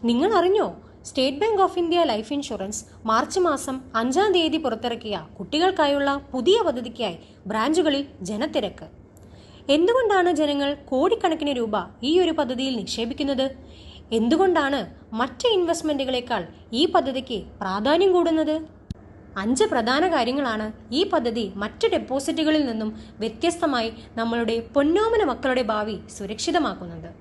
നിങ്ങൾ അറിഞ്ഞോ? State bank of India life insurance March മാസം 5-ാം തീയതി പുറത്തിറക്കിയ കുട്ടികൾക്കായുള്ള പുതിയ പദ്ധതിക്കായി ബ്രാഞ്ചുകളിൽ ജനത്തിരക്ക്. എന്തുകൊണ്ടാണ് ജനങ്ങൾ കോടിക്കണക്കിന് രൂപ ഈ ഒരു പദ്ധതിയിൽ നിക്ഷേപിക്കുന്നത്? എന്തുകൊണ്ടാണ് മറ്റ് ഇൻവെസ്റ്റ്മെന്റുകളെക്കാൾ ഈ പദ്ധതിക്ക് പ്രാധാന്യം കൂടുന്നത്? 5 പ്രധാന കാര്യങ്ങളാണ് ഈ പദ്ധതി മറ്റ് ഡെപ്പോസിറ്റുകളിൽ നിന്നും വ്യത്യസ്തമായി നമ്മളുടെ പൊന്നോമന മക്കളുടെ ഭാവി സുരക്ഷിതമാക്കുന്നത്.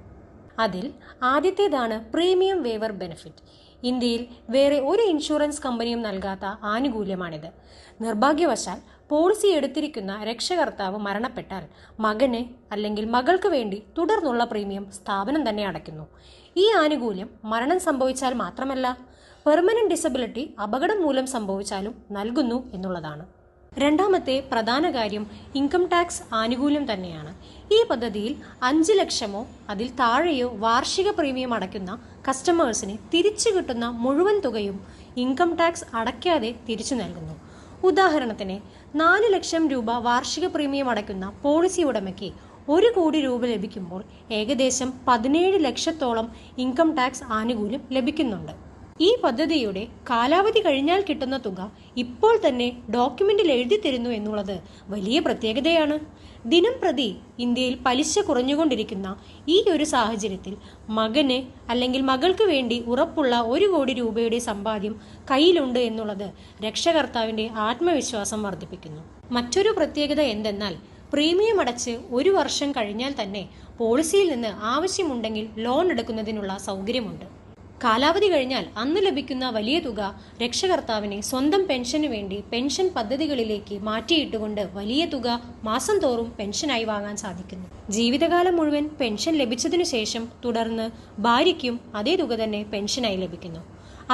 അതിൽ ആദ്യത്തേതാണ് പ്രീമിയം വേവർ ബെനിഫിറ്റ്. ഇന്ത്യയിൽ വേറെ ഒരു ഇൻഷുറൻസ് കമ്പനിയും നൽകാത്ത ആനുകൂല്യമാണിത്. നിർഭാഗ്യവശാൽ പോളിസി എടുത്തിരിക്കുന്ന രക്ഷകർത്താവ് മരണപ്പെട്ടാൽ മകന് അല്ലെങ്കിൽ മകൾക്ക് വേണ്ടി തുടർന്നുള്ള പ്രീമിയം സ്ഥാപനം തന്നെ അടയ്ക്കുന്നു. ഈ ആനുകൂല്യം മരണം സംഭവിച്ചാൽ മാത്രമല്ല, പെർമനന്റ് ഡിസബിലിറ്റി അപകടം മൂലം സംഭവിച്ചാലും നൽകുന്നു എന്നുള്ളതാണ്. രണ്ടാമത്തെ പ്രധാന കാര്യം ഇൻകം ടാക്സ് ആനുകൂല്യം തന്നെയാണ്. ഈ പദ്ധതിയിൽ 5 ലക്ഷമോ അതിൽ താഴെയോ വാർഷിക പ്രീമിയം അടയ്ക്കുന്ന കസ്റ്റമേഴ്സിന് തിരിച്ചു കിട്ടുന്ന മുഴുവൻ തുകയും ഇൻകം ടാക്സ് അടയ്ക്കാതെ തിരിച്ചു നൽകുന്നു. ഉദാഹരണത്തിന് 4 ലക്ഷം രൂപ വാർഷിക പ്രീമിയം അടയ്ക്കുന്ന പോളിസി ഉടമയ്ക്ക് 1 കോടി രൂപ ലഭിക്കുമ്പോൾ ഏകദേശം 17 ലക്ഷത്തോളം ഇൻകം ടാക്സ് ആനുകൂല്യം ലഭിക്കുന്നുണ്ട്. ഈ പദ്ധതിയുടെ കാലാവധി കഴിഞ്ഞാൽ കിട്ടുന്ന തുക ഇപ്പോൾ തന്നെ ഡോക്യുമെന്റിൽ എഴുതി തരുന്നു എന്നുള്ളത് വലിയ പ്രത്യേകതയാണ്. ദിനം പ്രതി ഇന്ത്യയിൽ പലിശ കുറഞ്ഞുകൊണ്ടിരിക്കുന്ന ഈ ഒരു സാഹചര്യത്തിൽ മകന് അല്ലെങ്കിൽ മകൾക്ക് വേണ്ടി ഉറപ്പുള്ള 1 കോടി രൂപയുടെ സമ്പാദ്യം കയ്യിലുണ്ട് എന്നുള്ളത് രക്ഷകർത്താവിന്റെ ആത്മവിശ്വാസം വർദ്ധിപ്പിക്കുന്നു. മറ്റൊരു പ്രത്യേകത എന്തെന്നാൽ പ്രീമിയം അടച്ച് 1 വർഷം കഴിഞ്ഞാൽ തന്നെ പോളിസിയിൽ നിന്ന് ആവശ്യമുണ്ടെങ്കിൽ ലോൺ എടുക്കുന്നതിനുള്ള സൗകര്യമുണ്ട്. കാലാവധി കഴിഞ്ഞാൽ അന്ന് ലഭിക്കുന്ന വലിയ തുക രക്ഷകർത്താവിനെ സ്വന്തം പെൻഷന് വേണ്ടി പെൻഷൻ പദ്ധതികളിലേക്ക് മാറ്റിയിട്ടുകൊണ്ട് വലിയ തുക മാസം തോറും പെൻഷനായി വാങ്ങാൻ സാധിക്കുന്നു. ജീവിതകാലം മുഴുവൻ പെൻഷൻ ലഭിച്ചതിനു ശേഷം തുടർന്ന് ഭാര്യയ്ക്കും അതേ തുക തന്നെ പെൻഷനായി ലഭിക്കുന്നു.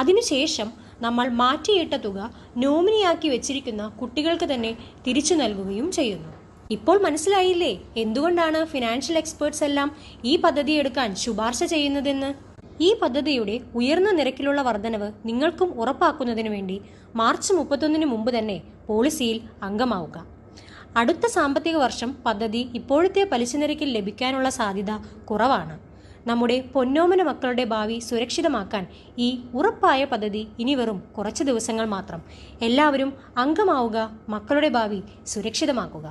അതിനുശേഷം നമ്മൾ മാറ്റിയിട്ട തുക നോമിനിയാക്കി വെച്ചിരിക്കുന്ന കുട്ടികൾക്ക് തന്നെ തിരിച്ചു നൽകുകയും ചെയ്യുന്നു. ഇപ്പോൾ മനസ്സിലായില്ലേ എന്തുകൊണ്ടാണ് ഫിനാൻഷ്യൽ എക്സ്പേർട്സ് എല്ലാം ഈ പദ്ധതി എടുക്കാൻ ശുപാർശ ചെയ്യുന്നതെന്ന്? ഈ പദ്ധതിയുടെ ഉയർന്ന നിരക്കിലുള്ള വർധനവ് നിങ്ങൾക്കും ഉറപ്പാക്കുന്നതിനു വേണ്ടി മാർച്ച് 31 മുമ്പ് തന്നെ പോളിസിയിൽ അംഗമാവുക. അടുത്ത സാമ്പത്തിക വർഷം പദ്ധതി ഇപ്പോഴത്തെ പലിശ നിരക്കിൽ ലഭിക്കാനുള്ള സാധ്യത കുറവാണ്. നമ്മുടെ പൊന്നോമന മക്കളുടെ ഭാവി സുരക്ഷിതമാക്കാൻ ഈ ഉറപ്പായ പദ്ധതി ഇനി വെറും കുറച്ച് ദിവസങ്ങൾ മാത്രം. എല്ലാവരും അംഗമാവുക, മക്കളുടെ ഭാവി സുരക്ഷിതമാക്കുക.